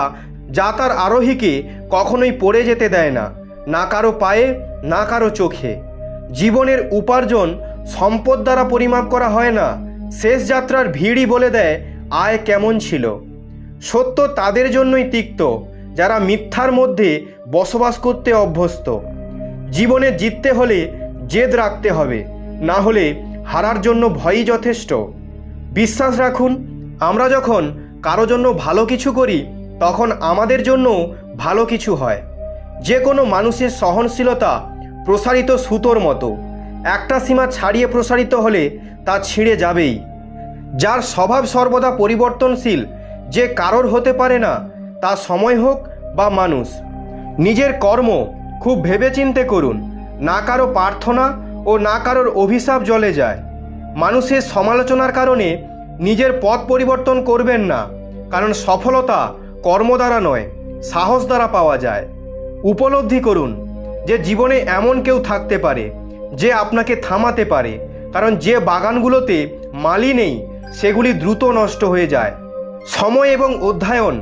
যা তার আরোহীকে কখনোই পড়ে যেতে দেয় না, না কারো পায়ে, না কারো চোখে। জীবনের উপার্জন সম্পদ দ্বারা পরিমাপ করা হয় না, শেষ যাত্রার ভিড়ই বলে দেয় আয় কেমন ছিল। সত্য তাদের জন্যই তিক্ত যারা মিথ্যার মধ্যে বসবাস করতে অভ্যস্ত। জীবনে জিততে হলে জেদ রাখতে হবে, না হলে হারার জন্য ভয়ই যথেষ্ট। বিশ্বাস রাখুন, আমরা যখন কারো জন্য ভালো কিছু করি, তখন আমাদের জন্য ভালো কিছু হয়। যে কোনো মানুষের সহনশীলতা প্রসারিত সুতোর মতো, একটা সীমা ছাড়িয়ে প্রসারিত হলে তা ছিঁড়ে যাবেই। যার স্বভাব সর্বদা পরিবর্তনশীল, যে কারোর হতে পারে না, তা সময় হোক বা মানুষ। নিজের কর্ম খুব ভেবেচিন্তে করুন, না কারো প্রার্থনা ও না কারোর অভিশাপ জলে যায়। মানুষের সমালোচনার কারণে নিজের পথ পরিবর্তন করবেন না, কারণ সফলতা কর্ম দ্বারা নয়, সাহস দ্বারা পাওয়া যায়। উপলব্ধি করুন যে জীবনে এমন কেউ থাকতে পারে যে আপনাকে থামাতে পারে, কারণ যে বাগানগুলোতে মালি নেই সেগুলি দ্রুত নষ্ট হয়ে যায়। সময় এবং অধ্যয়ন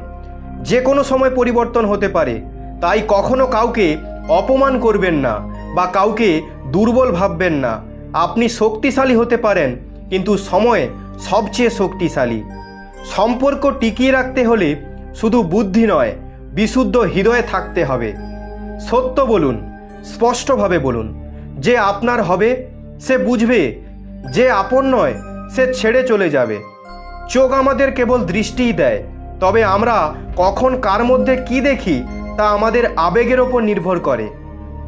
যে কোনো সময় পরিবর্তন হতে পারে, তাই কখনো কাউকে অপমান করবেন না বা কাউকে দুর্বল ভাববেন না। আপনি শক্তিশালী হতে পারেন, কিন্তু সময় সবচেয়ে শক্তিশালী। সম্পর্ক টিকিয়ে রাখতে হলে শুধু বুদ্ধি নয়, বিশুদ্ধ হৃদয়ে থাকতে হবে। সত্য বলুন, স্পষ্টভাবে বলুন। যে আপনার হবে সে বুঝবে, যে আপন নয় সে ছেড়ে চলে যাবে। চোখ আমাদের কেবল দৃষ্টিই দেয়, তবে আমরা কখন কার মধ্যে কি দেখি তা আমাদের আবেগের ওপর নির্ভর করে।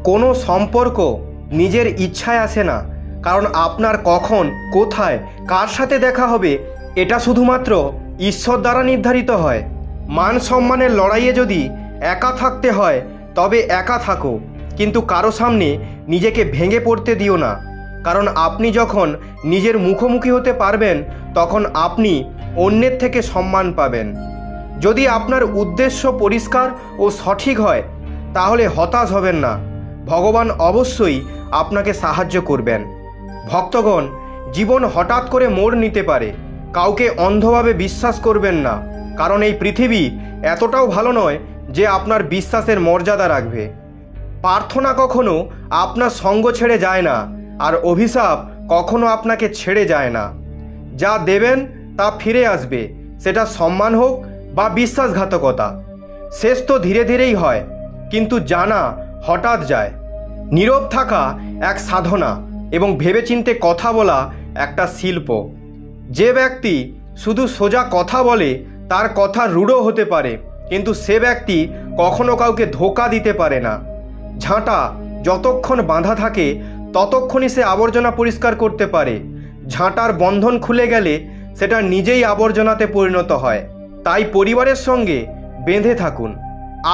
কোনো সম্পর্ক নিজের ইচ্ছায় আসে না, কারণ আপনার কখন, কোথায়, কার সাথে দেখা হবে এটা শুধুমাত্র ঈশ্বর দ্বারা নির্ধারিত হয়। মান সম্মানের লড়াইয়ে যদি একা থাকতে হয়, তবে একা থাকো, কিন্তু কারো সামনে নিজেকে ভেঙে পড়তে দিও না, কারণ আপনি যখন নিজের মুখোমুখি হতে পারবেন, তখন আপনি অন্যের থেকে সম্মান পাবেন। যদি আপনার উদ্দেশ্য পরিষ্কার ও সঠিক হয়, তাহলে হতাশ হবেন না। ভগবান অবশ্যই আপনাকে সাহায্য করবেন। ভক্তগণ, জীবন হঠাৎ করে মোড় নিতে পারে। কাউকে অন্ধভাবে বিশ্বাস করবেন না, কারণ এই পৃথিবী এতটাও ভালো নয় যে আপনার বিশ্বাসের মর্যাদা রাখবে। প্রার্থনা কখনো আপনার সঙ্গ ছেড়ে যায় না, আর অভিশাপ কখনো আপনাকে ছেড়ে যায় না। যা দেবেন তা ফিরে আসবে, সেটা সম্মান হোক বা বিশ্বাসঘাতকতা। শেষ তো ধীরে ধীরেই হয়, কিন্তু জানা হঠাৎ যায়। নীরব থাকা এক সাধনা এবং ভেবেচিন্তে কথা বলা একটা শিল্প। যে ব্যক্তি শুধু সোজা কথা বলে তার কথা রূঢ় হতে পারে, কিন্তু সে ব্যক্তি কখনো কাউকে ধোঁকা দিতে পারে না। ঝাঁটা যতক্ষণ বাঁধা থাকে ততক্ষণই সে আবর্জনা পরিষ্কার করতে পারে। ঝাঁটার বন্ধন খুলে গেলে সেটা নিজেই আবর্জনাতে পরিণত হয়। তাই পরিবারের সঙ্গে বেঁধে থাকুন।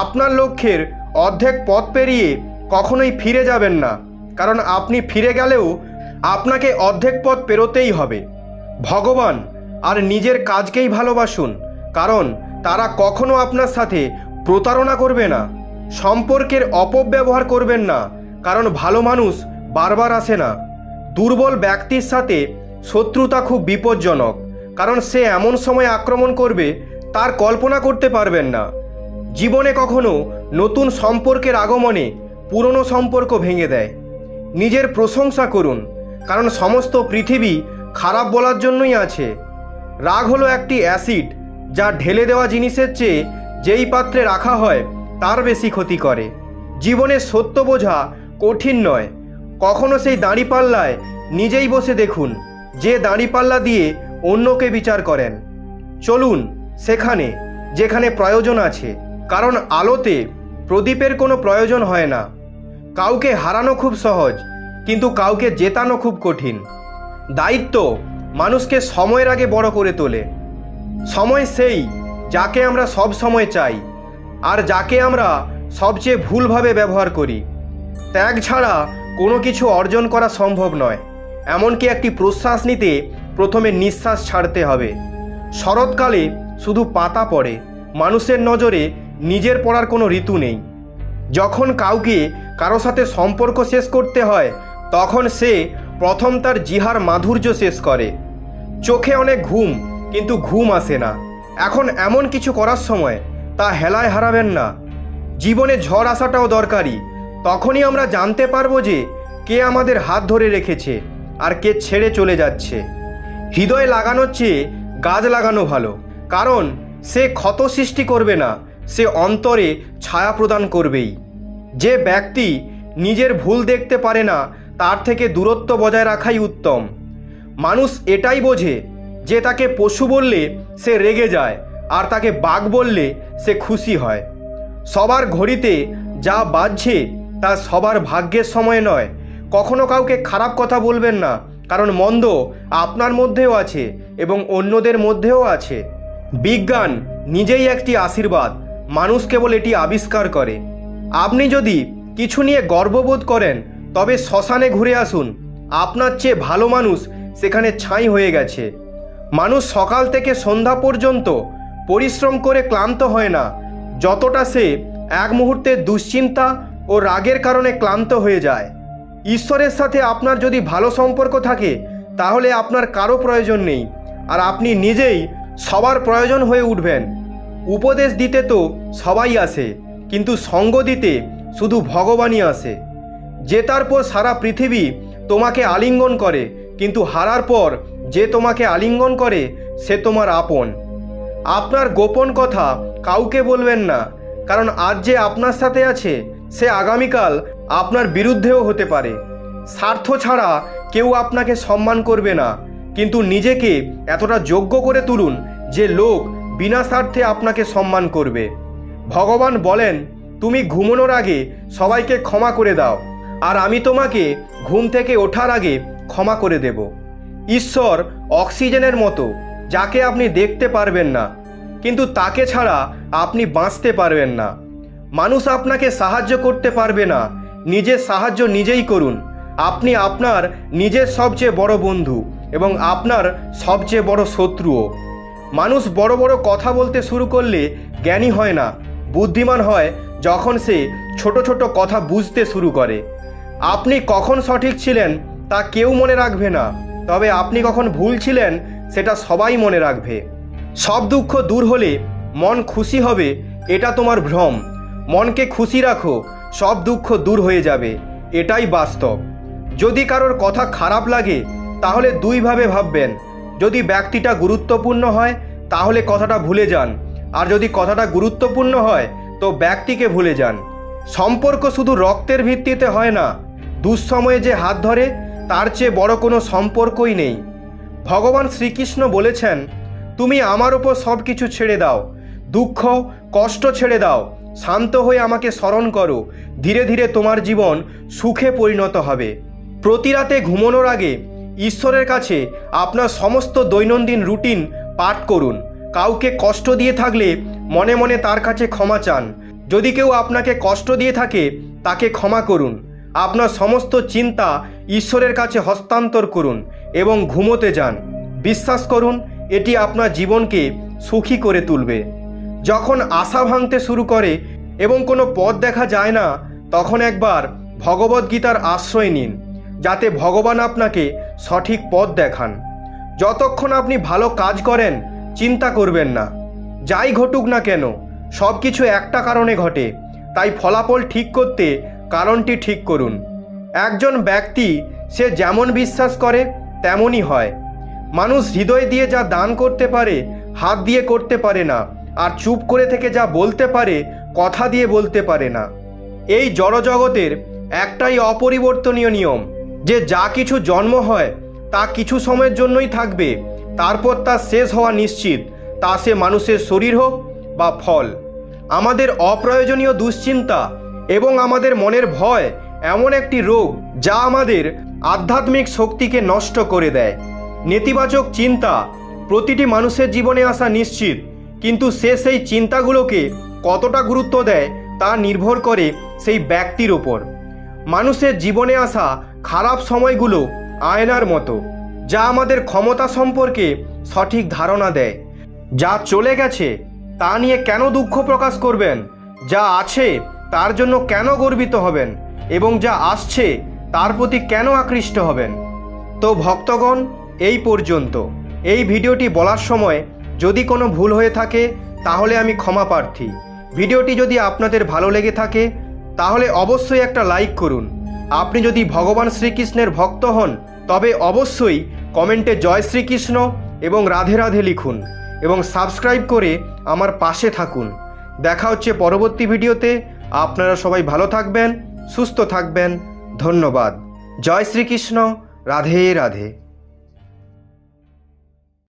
আপনার লক্ষ্যের অর্ধেক পথ পেরিয়ে কখনোই ফিরে যাবেন না, কারণ আপনি ফিরে গেলেও আপনাকে অর্ধেক পথ পেরোতেই হবে। ভগবান আর নিজের কাজকেই ভালোবাসুন, কারণ তারা কখনো আপনার সাথে প্রতারণা করবে না। সম্পর্কের অপব্যবহার করবেন না, কারণ ভালো মানুষ বারবার আসে না। দুর্বল ব্যক্তির সাথে শত্রুতা খুব বিপজ্জনক, কারণ সে এমন সময় আক্রমণ করবে তার কল্পনা করতে পারবেন না। জীবনে কখনো নতুন সম্পর্কের আগমনে পুরনো সম্পর্ক ভেঙে দেয়। নিজের প্রশংসা করুন, কারণ সমস্ত পৃথিবী খারাপ বলার জন্যই আছে। রাগ হলো একটি অ্যাসিড, যা ঢেলে দেওয়া জিনিসের চেয়ে যেই পাত্রে রাখা হয় তার বেশি ক্ষতি করে। জীবনে সত্য বোঝা কঠিন নয়। কখনো সেই দাঁড়িপাল্লায় নিজেই বসে দেখুন, যে দাঁড়িপাল্লা দিয়ে অন্যকে বিচার করেন। চলুন সেখানে যেখানে প্রয়োজন আছে, কারণ আলোতে প্রদীপের কোনো প্রয়োজন হয় না। কাউকে হারানো খুব সহজ, কিন্তু কাউকে জেতানো খুব কঠিন। দায়িত্ব মানুষকে সময়ের আগে বড় করে তোলে। সময় সেই যাকে আমরা সব সময় চাই, আর যাকে আমরা সবচেয়ে ভুলভাবে ব্যবহার করি। ত্যাগ ছাড়া কোনো কিছু অর্জন করা সম্ভব নয়। এমনকি একটি প্রশ্বাস নিতে প্রথমে নিঃশ্বাস ছাড়তে হবে। শরৎকালে শুধু পাতা পড়ে, মানুষের নজরে নিজের পড়ার কোনো ঋতু নেই। যখন কাউকে কারো সাথে সম্পর্ক শেষ করতে হয়, তখন সে প্রথম তার জিহার মাধুর্য শেষ করে। চোখে অনেক ঘুম, কিন্তু ঘুম আসে না। এখন এমন কিছু করার সময়, তা হেলায় হারাবেন না। জীবনে ঝড় আসাটাও দরকারি। তখনই আমরা জানতে পারবো যে কে আমাদের হাত ধরে রেখেছে আর কে ছেড়ে চলে যাচ্ছে। হৃদয় লাগানোর চেয়ে গাছ লাগানো ভালো, কারণ সে ক্ষত সৃষ্টি করবে না, সে অন্তরে ছায়া প্রদান করবেই। যে ব্যক্তি নিজের ভুল দেখতে পারে না, তার থেকে দূরত্ব বজায় রাখাই উত্তম। মানুষ এটাই বোঝে যে তাকে পশু বললে সে রেগে যায়, আর তাকে বাঘ বললে সে খুশি হয়। সবার ঘড়িতে যা বাজছে তা সবার ভাগ্যের সময় নয়। কখনো কাউকে খারাপ কথা বলবেন না, কারণ মন্দ আপনার মধ্যেও আছে এবং অন্যদের মধ্যেও আছে। বিজ্ঞান নিজেই একটি আশীর্বাদ, মানুষ কেবল এটি আবিষ্কার করে। আপনি যদি কিছু নিয়ে গর্ববোধ করেন, তবে শ্মশানে ঘুরে আসুন। আপনার চেয়ে ভালো মানুষ সেখানে ছাই হয়ে গেছে। মানুষ সকাল থেকে সন্ধ্যা পর্যন্ত পরিশ্রম করে ক্লান্ত হয় না, যতটা সে এক মুহূর্তের দুশ্চিন্তা ও রাগের কারণে ক্লান্ত হয়ে যায়। ঈশ্বরের সাথে আপনার যদি ভালো সম্পর্ক থাকে, তাহলে আপনার কারো প্রয়োজন নেই, আর আপনি নিজেই সবার প্রয়োজন হয়ে উঠবেন। উপদেশ দিতে তো সবাই আসে, কিন্তু সঙ্গ দিতে শুধু ভগবানই আসে। জেতার পর সারা পৃথিবী তোমাকে আলিঙ্গন করে, কিন্তু হারার পর যে তোমাকে আলিঙ্গন করে সে তোমার আপন। আপনার গোপন কথা কাউকে বলবেন না, কারণ আজ যে আপনার সাথে আছে সে আগামীকাল আপনার বিরুদ্ধেও হতে পারে। স্বার্থ ছাড়া কেউ আপনাকে সম্মান করবে না, কিন্তু নিজেকে এতটা যোগ্য করে তুলুন যে লোক বিনা স্বার্থে আপনাকে সম্মান করবে। ভগবান বলেন, তুমি ঘুমানোর আগে সবাইকে ক্ষমা করে দাও, আর আমি তোমাকে ঘুম থেকে ওঠার আগে ক্ষমা করে দেব। ঈশ্বর অক্সিজেনের মতো, যাকে আপনি দেখতে পারবেন না, কিন্তু তাকে ছাড়া আপনি বাঁচতে পারবেন না। মানুষ আপনাকে সাহায্য করতে পারবে না, নিজের সাহায্য নিজেই করুন। আপনি আপনার নিজের সবচেয়ে বড় বন্ধু এবং আপনার সবচেয়ে বড় শত্রুও। মানুষ বড় বড় কথা বলতে শুরু করলে জ্ঞানী হয় না, বুদ্ধিমান হয় যখন সে ছোট ছোট কথা বুঝতে শুরু করে। আপনি কখন সঠিক ছিলেন তা কেউ মনে রাখবে না, তবে আপনি কখন ভুল ছিলেন সেটা সবাই মনে রাখবে। সব দুঃখ দূর হলে মন খুশি হবে, এটা তোমার ভ্রম। মনকে খুশি রাখো, সব দুঃখ দূর হয়ে যাবে, এটাই বাস্তব। যদি কারোর কথা খারাপ লাগে, তাহলে দুইভাবে ভাববেন। যদি ব্যক্তিটা গুরুত্বপূর্ণ হয়, তাহলে কথাটা ভুলে যান, আর যদি কথাটা গুরুত্বপূর্ণ হয়, তো ব্যক্তিকে ভুলে যান। সম্পর্ক শুধু রক্তের ভিত্তিতে হয় না, দুঃসময়ে যে হাত ধরে তার চেয়ে বড় কোনো সম্পর্কই নেই। ভগবান শ্রীকৃষ্ণ বলেছেন, তুমি আমার ওপর সব কিছু ছেড়ে দাও, দুঃখ কষ্ট ছেড়ে দাও, শান্ত হয়ে আমাকে স্মরণ করো, ধীরে ধীরে তোমার জীবন সুখে পরিণত হবে। প্রতি রাতে ঘুমানোর আগে ঈশ্বরের কাছে আপনার সমস্ত দৈনন্দিন রুটিন পাঠ করুন। কাউকে কষ্ট দিয়ে থাকলে মনে মনে তার কাছে ক্ষমা চান। যদি কেউ আপনাকে কষ্ট দিয়ে থাকে তাকে ক্ষমা করুন। আপনার সমস্ত চিন্তা ঈশ্বরের কাছে হস্তান্তর করুন এবং ঘুমোতে যান। বিশ্বাস করুন, এটি আপনার জীবনকে সুখী করে তুলবে। যখন আশা ভাঙতে শুরু করে এবং কোনো পথ দেখা যায় না, তখন একবার ভগবদ্গীতার আশ্রয় নিন, যাতে ভগবান আপনাকে সঠিক পথ দেখান। যতক্ষণ আপনি ভালো কাজ করেন চিন্তা করবেন না। যাই ঘটুক না কেন, সব কিছু একটা কারণে ঘটে, তাই ফলাফল ঠিক করতে কারণটি ঠিক করুন। একজন ব্যক্তি সে যেমন বিশ্বাস করে তেমনই হয়। মানুষ হৃদয় দিয়ে যা দান করতে পারে হাত দিয়ে করতে পারে না, আর চুপ করে থেকে যা বলতে পারে কথা দিয়ে বলতে পারে না। এই জড়জগতের একটাই অপরিবর্তনীয় নিয়ম, যে যা কিছু জন্ম হয় তা কিছু সময়ের জন্যই থাকবে, তারপর তা শেষ হওয়া নিশ্চিত, তা সে মানুষের শরীর হোক বা ফল। আমাদের অপ্রয়োজনীয় দুশ্চিন্তা এবং আমাদের মনের ভয় এমন একটি রোগ যা আমাদের আধ্যাত্মিক শক্তিকে নষ্ট করে দেয়। নেতিবাচক চিন্তা প্রতিটি মানুষের জীবনে আসা নিশ্চিত, কিন্তু সে সেই চিন্তাগুলোকে কতটা গুরুত্ব দেয় তা নির্ভর করে সেই ব্যক্তির ওপর। মানুষের জীবনে আসা খারাপ সময়গুলো আয়নার মতো, যা আমাদের ক্ষমতা সম্পর্কে সঠিক ধারণা দেয়। যা চলে গেছে তা নিয়ে কেন দুঃখ প্রকাশ করবেন, যা আছে তার জন্য কেন গর্বিত হবেন, এবং যা আসছে তার প্রতি কেন আকৃষ্ট হবেন। তো ভক্তগণ, এই পর্যন্ত। এই ভিডিওটি বলার সময় যদি কোনো ভুল হয়ে থাকে তাহলে আমি ক্ষমা প্রার্থী। ভিডিওটি যদি আপনাদের ভালো লেগে থাকে তাহলে অবশ্যই একটা লাইক করুন। আপনি যদি ভগবান শ্রীকৃষ্ণের ভক্ত হন তবে অবশ্যই কমেন্টে জয় শ্রীকৃষ্ণ এবং রাধে রাধে লিখুন, এবং সাবস্ক্রাইব করে আমার পাশে থাকুন। দেখা হচ্ছে পরবর্তী ভিডিওতে। আপনারা সবাই ভালো থাকবেন, সুস্থ থাকবেন। ধন্যবাদ। জয় শ্রীকৃষ্ণ। রাধে রাধে।